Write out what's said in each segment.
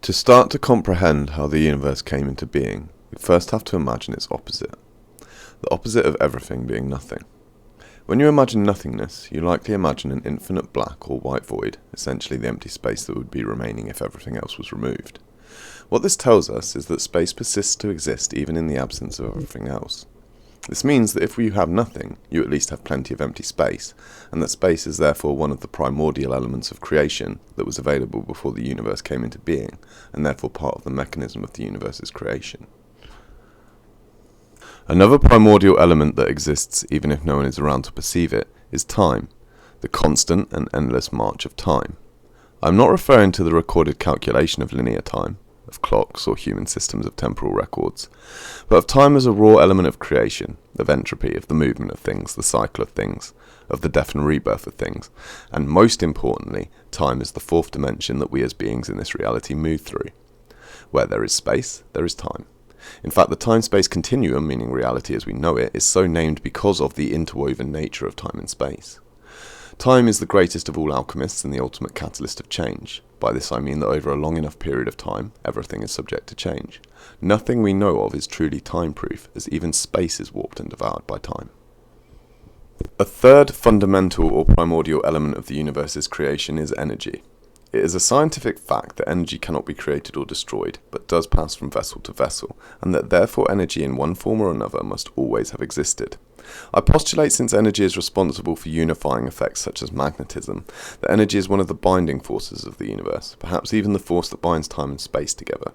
To start to comprehend how the universe came into being, we first have to imagine its opposite. The opposite of everything being nothing. When you imagine nothingness, you likely imagine an infinite black or white void, essentially the empty space that would be remaining if everything else was removed. What this tells us is that space persists to exist even in the absence of everything else. This means that if you have nothing, you at least have plenty of empty space, and that space is therefore one of the primordial elements of creation that was available before the universe came into being, and therefore part of the mechanism of the universe's creation. Another primordial element that exists even if no one is around to perceive it is time, the constant and endless march of time. I'm not referring to the recorded calculation of linear time, of clocks or human systems of temporal records, but of time as a raw element of creation, of entropy, of the movement of things, the cycle of things, of the death and rebirth of things, and most importantly, time is the fourth dimension that we as beings in this reality move through. Where there is space, there is time. In fact, the time-space continuum, meaning reality as we know it, is so named because of the interwoven nature of time and space. Time is the greatest of all alchemists and the ultimate catalyst of change. By this I mean that over a long enough period of time, everything is subject to change. Nothing we know of is truly time-proof, as even space is warped and devoured by time. A third fundamental or primordial element of the universe's creation is energy. It is a scientific fact that energy cannot be created or destroyed, but does pass from vessel to vessel, and that therefore energy in one form or another must always have existed. I postulate, since energy is responsible for unifying effects such as magnetism, that energy is one of the binding forces of the universe, perhaps even the force that binds time and space together.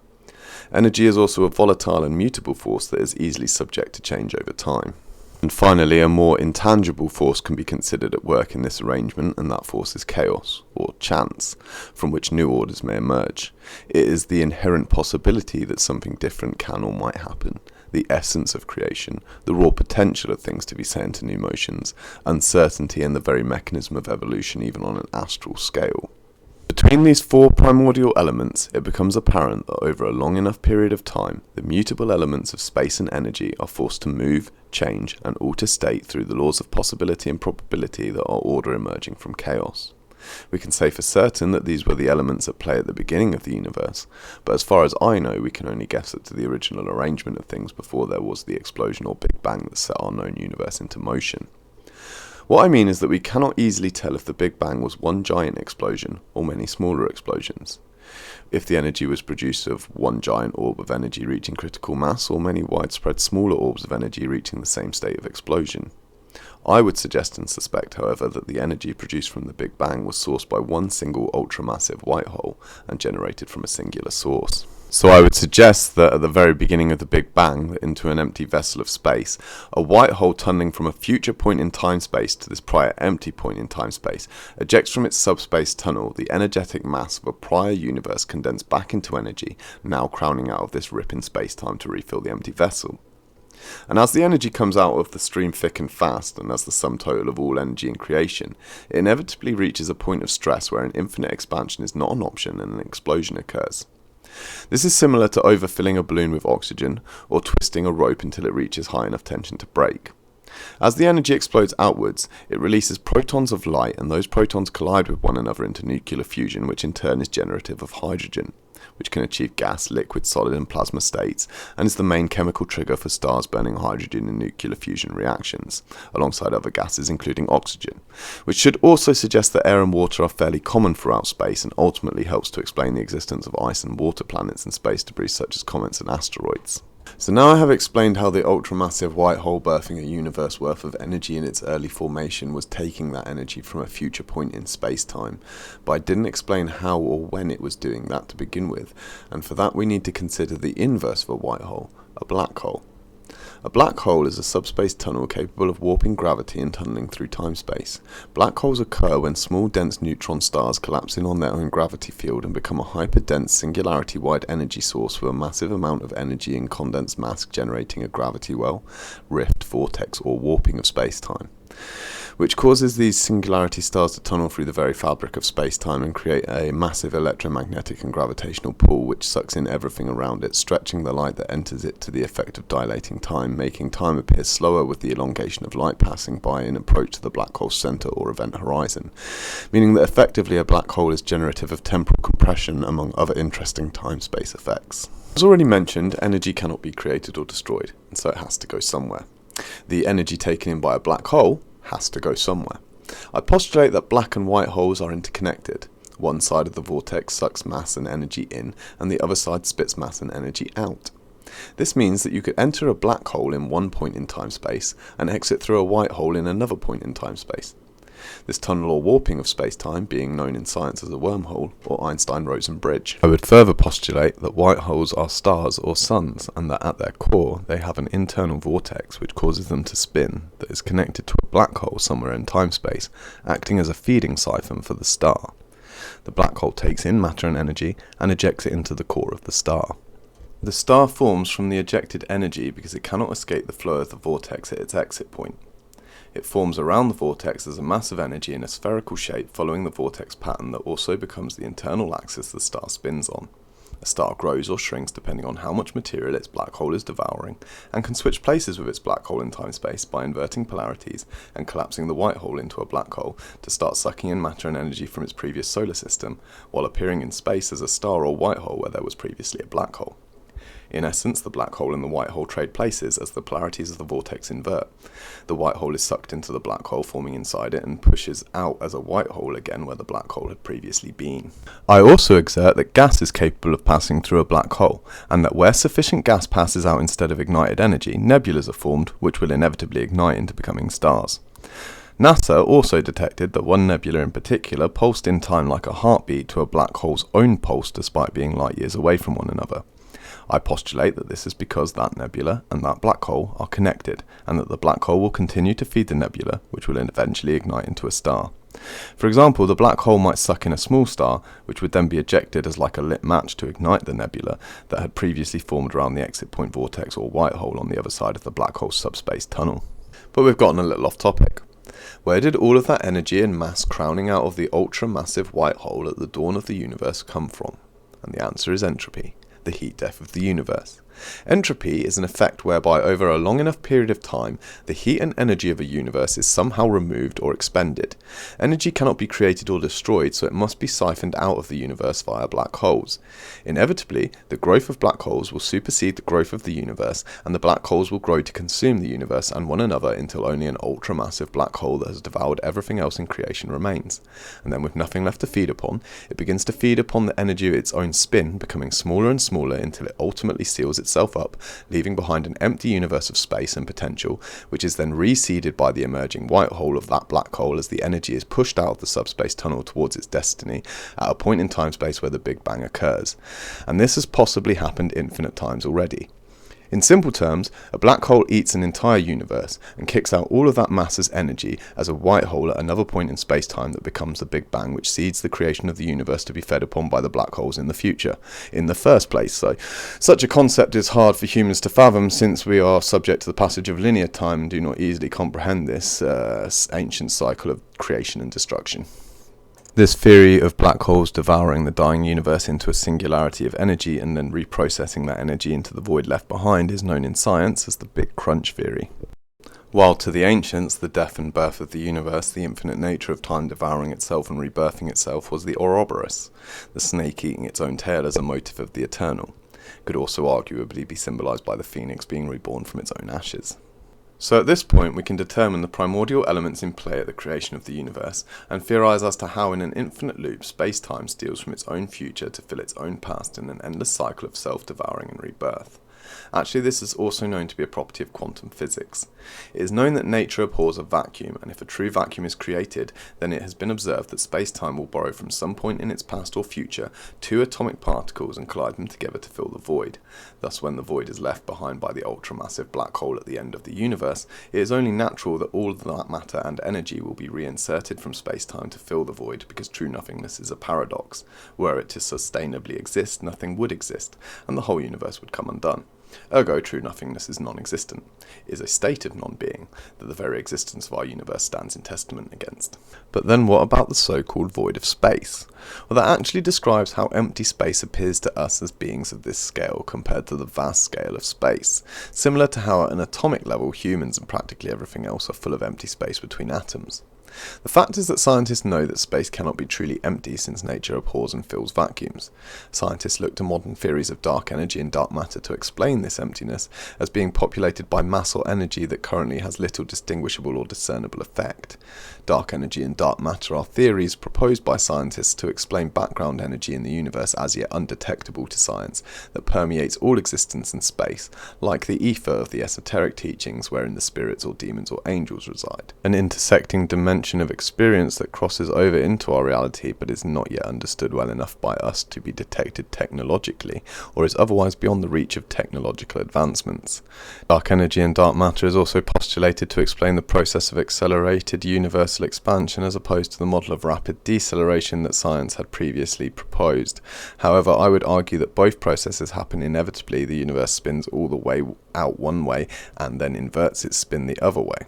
Energy is also a volatile and mutable force that is easily subject to change over time. And finally, a more intangible force can be considered at work in this arrangement, and that force is chaos, or chance, from which new orders may emerge. It is the inherent possibility that something different can or might happen, the essence of creation, the raw potential of things to be set into new motions, uncertainty and the very mechanism of evolution even on an astral scale. Between these four primordial elements, it becomes apparent that over a long enough period of time, the mutable elements of space and energy are forced to move, change, and alter state through the laws of possibility and probability that are order emerging from chaos. We can say for certain that these were the elements at play at the beginning of the universe, but as far as I know, we can only guess at the original arrangement of things before there was the explosion or Big Bang that set our known universe into motion. What I mean is that we cannot easily tell if the Big Bang was one giant explosion or many smaller explosions. If the energy was produced of one giant orb of energy reaching critical mass or many widespread smaller orbs of energy reaching the same state of explosion. I would suggest and suspect, however, that the energy produced from the Big Bang was sourced by one single ultramassive white hole and generated from a singular source. So I would suggest that at the very beginning of the Big Bang, into an empty vessel of space, a white hole tunneling from a future point in time-space to this prior empty point in time-space ejects from its subspace tunnel the energetic mass of a prior universe condensed back into energy, now crowning out of this rip in space-time to refill the empty vessel. And as the energy comes out of the stream thick and fast, and as the sum total of all energy in creation, it inevitably reaches a point of stress where an infinite expansion is not an option and an explosion occurs. This is similar to overfilling a balloon with oxygen, or twisting a rope until it reaches high enough tension to break. As the energy explodes outwards, it releases protons of light, and those protons collide with one another into nuclear fusion, which in turn is generative of hydrogen, which can achieve gas, liquid, solid and plasma states, and is the main chemical trigger for stars burning hydrogen in nuclear fusion reactions, alongside other gases including oxygen, which should also suggest that air and water are fairly common throughout space and ultimately helps to explain the existence of ice and water planets and space debris such as comets and asteroids. So now I have explained how the ultramassive white hole birthing a universe worth of energy in its early formation was taking that energy from a future point in space-time, but I didn't explain how or when it was doing that to begin with, and for that we need to consider the inverse of a white hole, a black hole. A black hole is a subspace tunnel capable of warping gravity and tunneling through time-space. Black holes occur when small dense neutron stars collapse in on their own gravity field and become a hyperdense singularity-wide energy source with a massive amount of energy and condensed mass generating a gravity well, rift, vortex or warping of space-time. which causes these singularity stars to tunnel through the very fabric of space-time and create a massive electromagnetic and gravitational pull which sucks in everything around it, stretching the light that enters it to the effect of dilating time, making time appear slower with the elongation of light passing by in approach to the black hole's centre or event horizon, meaning that effectively a black hole is generative of temporal compression among other interesting time-space effects. As already mentioned, energy cannot be created or destroyed, and so it has to go somewhere. The energy taken in by a black hole has to go somewhere. I postulate that black and white holes are interconnected. One side of the vortex sucks mass and energy in, and the other side spits mass and energy out. This means that you could enter a black hole in one point in time-space and exit through a white hole in another point in time-space. This tunnel or warping of space-time being known in science as a wormhole or Einstein-Rosen bridge. I would further postulate that white holes are stars or suns, and that at their core they have an internal vortex which causes them to spin that is connected to a black hole somewhere in time-space, acting as a feeding siphon for the star. The black hole takes in matter and energy and ejects it into the core of the star. The star forms from the ejected energy because it cannot escape the flow of the vortex at its exit point. It forms around the vortex as a mass of energy in a spherical shape following the vortex pattern that also becomes the internal axis the star spins on. A star grows or shrinks depending on how much material its black hole is devouring, and can switch places with its black hole in time-space by inverting polarities and collapsing the white hole into a black hole to start sucking in matter and energy from its previous solar system, while appearing in space as a star or white hole where there was previously a black hole. In essence, the black hole and the white hole trade places as the polarities of the vortex invert. The white hole is sucked into the black hole forming inside it and pushes out as a white hole again where the black hole had previously been. I also exert that gas is capable of passing through a black hole, and that where sufficient gas passes out instead of ignited energy, nebulas are formed which will inevitably ignite into becoming stars. NASA also detected that one nebula in particular pulsed in time like a heartbeat to a black hole's own pulse despite being light years away from one another. I postulate that this is because that nebula and that black hole are connected, and that the black hole will continue to feed the nebula, which will eventually ignite into a star. For example, the black hole might suck in a small star, which would then be ejected as like a lit match to ignite the nebula that had previously formed around the exit point vortex or white hole on the other side of the black hole's subspace tunnel. But we've gotten a little off topic. Where did all of that energy and mass crowning out of the ultra-massive white hole at the dawn of the universe come from? And the answer is entropy, the heat death of the universe. Entropy is an effect whereby over a long enough period of time, the heat and energy of a universe is somehow removed or expended. Energy cannot be created or destroyed, so it must be siphoned out of the universe via black holes. Inevitably, the growth of black holes will supersede the growth of the universe, and the black holes will grow to consume the universe and one another until only an ultramassive black hole that has devoured everything else in creation remains. And then with nothing left to feed upon, it begins to feed upon the energy of its own spin, becoming smaller and smaller until it ultimately seals itself up, leaving behind an empty universe of space and potential, which is then reseeded by the emerging white hole of that black hole as the energy is pushed out of the subspace tunnel towards its destiny at a point in time-space where the Big Bang occurs. And this has possibly happened infinite times already. In simple terms, a black hole eats an entire universe and kicks out all of that mass as energy as a white hole at another point in space-time that becomes the Big Bang, which seeds the creation of the universe to be fed upon by the black holes in the future, in the first place. So, such a concept is hard for humans to fathom since we are subject to the passage of linear time and do not easily comprehend this ancient cycle of creation and destruction. This theory of black holes devouring the dying universe into a singularity of energy and then reprocessing that energy into the void left behind is known in science as the Big Crunch theory. While to the ancients, the death and birth of the universe, the infinite nature of time devouring itself and rebirthing itself was the Ouroborus, the snake eating its own tail as a motif of the eternal. Could also arguably be symbolized by the phoenix being reborn from its own ashes. So at this point we can determine the primordial elements in play at the creation of the universe, and theorize as to how in an infinite loop space-time steals from its own future to fill its own past in an endless cycle of self-devouring and rebirth. Actually, this is also known to be a property of quantum physics. It is known that nature abhors a vacuum, and if a true vacuum is created, then it has been observed that space-time will borrow from some point in its past or future two atomic particles and collide them together to fill the void. Thus, when the void is left behind by the ultramassive black hole at the end of the universe, it is only natural that all of that matter and energy will be reinserted from space-time to fill the void, because true nothingness is a paradox. Were it to sustainably exist, nothing would exist, and the whole universe would come undone. Ergo, true nothingness is non-existent, is a state of non-being that the very existence of our universe stands in testament against. But then what about the so-called void of space? Well, that actually describes how empty space appears to us as beings of this scale compared to the vast scale of space, similar to how at an atomic level humans and practically everything else are full of empty space between atoms. The fact is that scientists know that space cannot be truly empty since nature abhors and fills vacuums. Scientists look to modern theories of dark energy and dark matter to explain this emptiness as being populated by mass or energy that currently has little distinguishable or discernible effect. Dark energy and dark matter are theories proposed by scientists to explain background energy in the universe as yet undetectable to science that permeates all existence in space, like the ether of the esoteric teachings wherein the spirits or demons or angels reside. An intersecting dimension of experience that crosses over into our reality but is not yet understood well enough by us to be detected technologically, or is otherwise beyond the reach of technological advancements. Dark energy and dark matter is also postulated to explain the process of accelerated universal expansion as opposed to the model of rapid deceleration that science had previously proposed. However, I would argue that both processes happen inevitably. The universe spins all the way out one way and then inverts its spin the other way.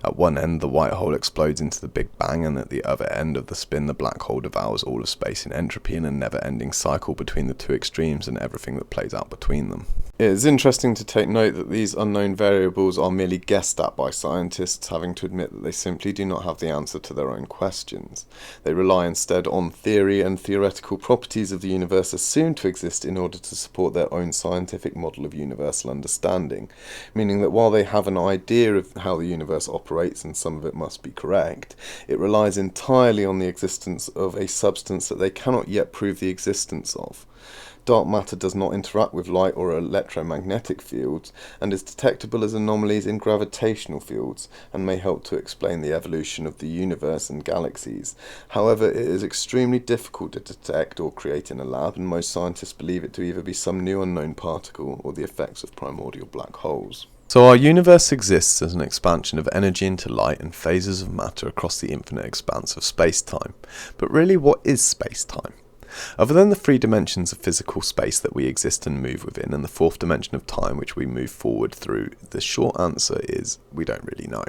At one end, the white hole explodes into the Big Bang, and at the other end of the spin, the black hole devours all of space in entropy in a never-ending cycle between the two extremes and everything that plays out between them. It is interesting to take note that these unknown variables are merely guessed at by scientists, having to admit that they simply do not have the answer to their own questions. They rely instead on theory and theoretical properties of the universe assumed to exist in order to support their own scientific model of universal understanding, meaning that while they have an idea of how the universe operates and some of it must be correct, it relies entirely on the existence of a substance that they cannot yet prove the existence of. Dark matter does not interact with light or electromagnetic fields and is detectable as anomalies in gravitational fields and may help to explain the evolution of the universe and galaxies. However, it is extremely difficult to detect or create in a lab, and most scientists believe it to either be some new unknown particle or the effects of primordial black holes. So our universe exists as an expansion of energy into light and phases of matter across the infinite expanse of space-time. But really, what is space-time? Other than the three dimensions of physical space that we exist and move within, and the fourth dimension of time which we move forward through, the short answer is we don't really know.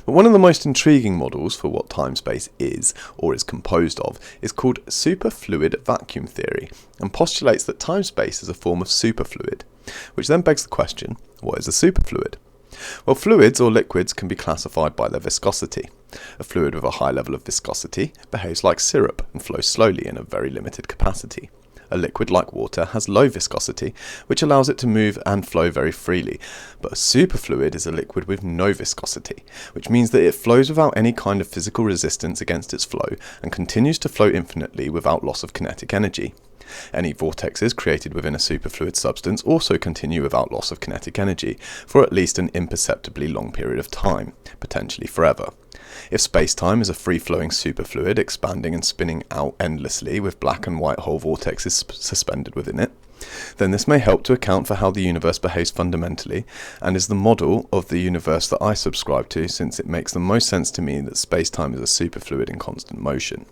But one of the most intriguing models for what time-space is, or is composed of, is called superfluid vacuum theory, and postulates that time-space is a form of superfluid, which then begs the question, what is a superfluid? Well, fluids or liquids can be classified by their viscosity. A fluid with a high level of viscosity behaves like syrup and flows slowly in a very limited capacity. A liquid like water has low viscosity, which allows it to move and flow very freely, but a superfluid is a liquid with no viscosity, which means that it flows without any kind of physical resistance against its flow and continues to flow infinitely without loss of kinetic energy. Any vortexes created within a superfluid substance also continue without loss of kinetic energy for at least an imperceptibly long period of time, potentially forever. If space-time is a free-flowing superfluid expanding and spinning out endlessly with black and white hole vortexes suspended within it, then this may help to account for how the universe behaves fundamentally, and is the model of the universe that I subscribe to, since it makes the most sense to me that space-time is a superfluid in constant motion.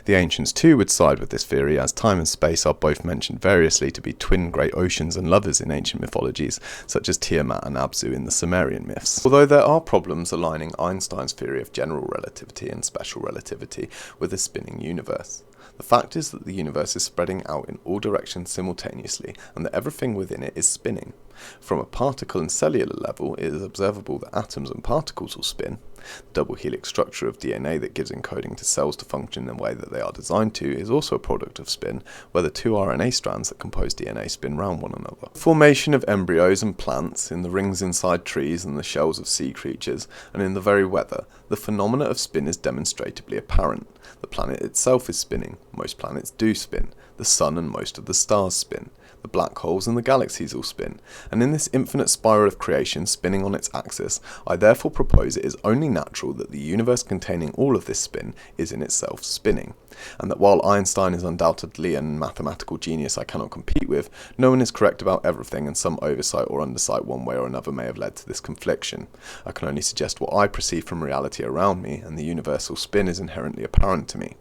The ancients too would side with this theory, as time and space are both mentioned variously to be twin great oceans and lovers in ancient mythologies, such as Tiamat and Abzu in the Sumerian myths. Although there are problems aligning Einstein's theory of general relativity and special relativity with a spinning universe. The fact is that the universe is spreading out in all directions simultaneously, and that everything within it is spinning. From a particle and cellular level, it is observable that atoms and particles will spin. The double helix structure of DNA that gives encoding to cells to function in the way that they are designed to is also a product of spin, where the two RNA strands that compose DNA spin round one another. The formation of embryos and plants, in the rings inside trees and the shells of sea creatures, and in the very weather, the phenomena of spin is demonstrably apparent. The planet itself is spinning. Most planets do spin. The sun and most of the stars spin. The black holes and the galaxies all spin, and in this infinite spiral of creation spinning on its axis, I therefore propose it is only natural that the universe containing all of this spin is in itself spinning, and that while Einstein is undoubtedly a mathematical genius I cannot compete with, no one is correct about everything, and some oversight or undersight one way or another may have led to this confliction. I can only suggest what I perceive from reality around me, and the universal spin is inherently apparent to me.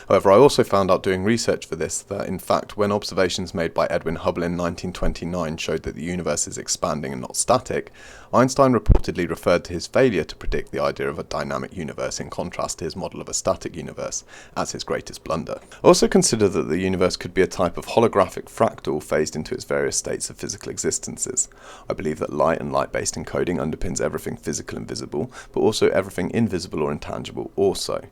However, I also found out doing research for this that, in fact, when observations made by Edwin Hubble in 1929 showed that the universe is expanding and not static, Einstein reportedly referred to his failure to predict the idea of a dynamic universe in contrast to his model of a static universe as his greatest blunder. Also consider that the universe could be a type of holographic fractal phased into its various states of physical existences. I believe that light and light-based encoding underpins everything physical and visible, but also everything invisible or intangible also.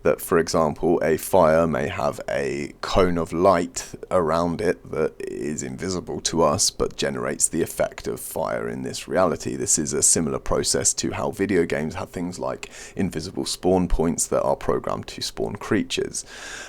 That, for example, a fire may have a cone of light around it that is invisible to us, but generates the effect of fire in this reality. This is a similar process to how video games have things like invisible spawn points that are programmed to spawn creatures.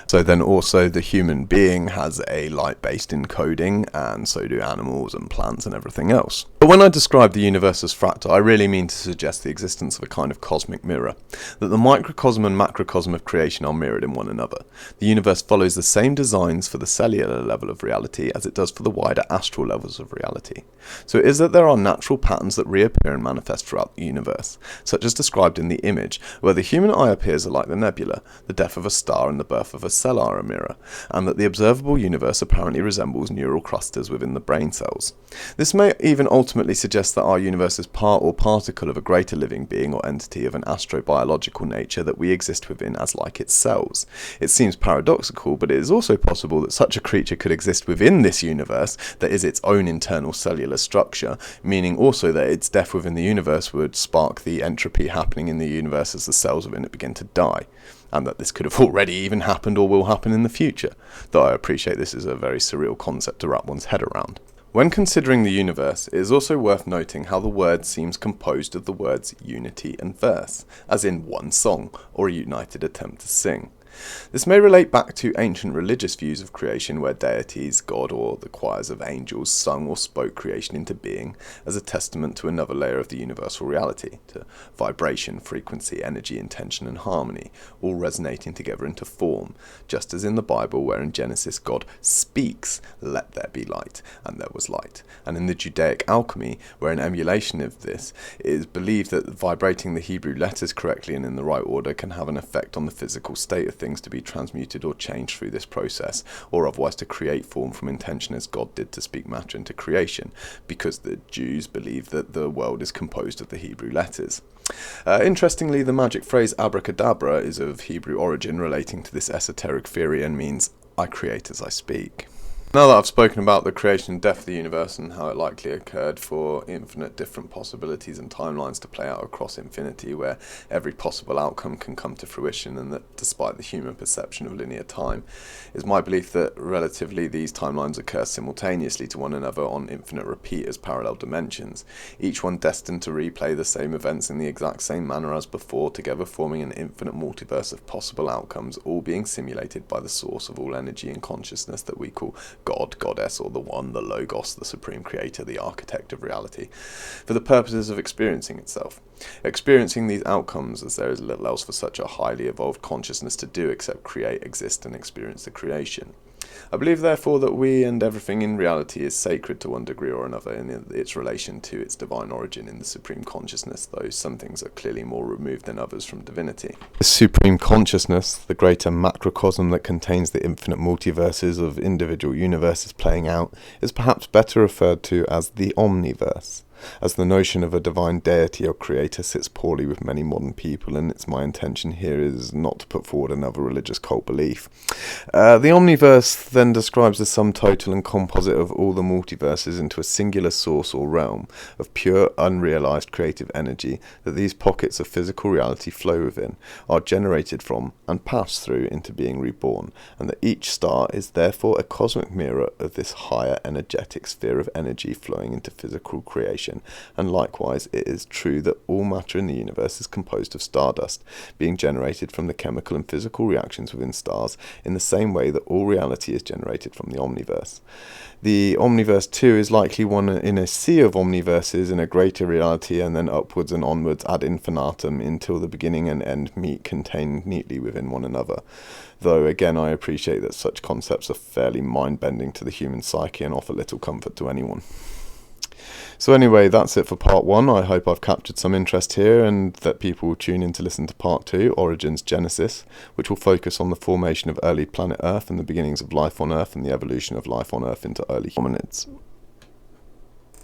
So then also the human being has a light-based encoding, and so do animals and plants and everything else. But when I describe the universe as fractal, I really mean to suggest the existence of a kind of cosmic mirror, that the microcosm and macrocosm of creation are mirrored in one another. The universe follows the same designs for the cellular level of reality as it does for the wider astral levels of reality. So it is that there are natural patterns that reappear and manifest throughout the universe, such as described in the image, where the human eye appears like the nebula, the death of a star and the birth of a cell are a mirror, and that the observable universe apparently resembles neural clusters within the brain cells. This may even ultimately suggest that our universe is part or particle of a greater living being or entity of an astrobiological nature that we exist within as like its cells. It seems paradoxical, but it is also possible that such a creature could exist within this universe that is its own internal cellular structure, meaning also that its death within the universe would spark the entropy happening in the universe as the cells within it begin to die, and that this could have already even happened or will happen in the future, though I appreciate this is a very surreal concept to wrap one's head around. When considering the universe, it is also worth noting how the word seems composed of the words unity and verse, as in one song, or a united attempt to sing. This may relate back to ancient religious views of creation where deities, God, or the choirs of angels sung or spoke creation into being as a testament to another layer of the universal reality, to vibration, frequency, energy, intention and harmony, all resonating together into form, just as in the Bible where in Genesis God speaks, "Let there be light," and there was light, and in the Judaic alchemy where in emulation of this it is believed that vibrating the Hebrew letters correctly and in the right order can have an effect on the physical state of things to be transmuted or changed through this process, or otherwise to create form from intention as God did to speak matter into creation, because the Jews believe that the world is composed of the Hebrew letters. Interestingly, the magic phrase abracadabra is of Hebrew origin relating to this esoteric theory and means "I create as I speak." Now that I've spoken about the creation and death of the universe and how it likely occurred for infinite different possibilities and timelines to play out across infinity, where every possible outcome can come to fruition, and that despite the human perception of linear time, is my belief that relatively these timelines occur simultaneously to one another on infinite repeat as parallel dimensions, each one destined to replay the same events in the exact same manner as before, together forming an infinite multiverse of possible outcomes, all being simulated by the source of all energy and consciousness that we call God, Goddess, or the One, the Logos, the Supreme Creator, the Architect of reality, for the purposes of experiencing itself. Experiencing these outcomes, as there is little else for such a highly evolved consciousness to do except create, exist, and experience the creation. I believe, therefore, that we and everything in reality is sacred to one degree or another in its relation to its divine origin in the supreme consciousness, though some things are clearly more removed than others from divinity. The supreme consciousness, the greater macrocosm that contains the infinite multiverses of individual universes playing out, is perhaps better referred to as the omniverse, as the notion of a divine deity or creator sits poorly with many modern people, and it's my intention here is not to put forward another religious cult belief. The omniverse then describes the sum total and composite of all the multiverses into a singular source or realm of pure, unrealized creative energy that these pockets of physical reality flow within, are generated from, and pass through into being reborn, and that each star is therefore a cosmic mirror of this higher energetic sphere of energy flowing into physical creation. And likewise, it is true that all matter in the universe is composed of stardust, being generated from the chemical and physical reactions within stars, in the same way that all reality is generated from the omniverse. The omniverse too is likely one in a sea of omniverses in a greater reality, and then upwards and onwards ad infinitum until the beginning and end meet contained neatly within one another. Though again, I appreciate that such concepts are fairly mind-bending to the human psyche and offer little comfort to anyone. So anyway, that's it for part 1. I hope I've captured some interest here and that people will tune in to listen to part 2, Origins Genesis, which will focus on the formation of early planet Earth and the beginnings of life on Earth and the evolution of life on Earth into early hominids.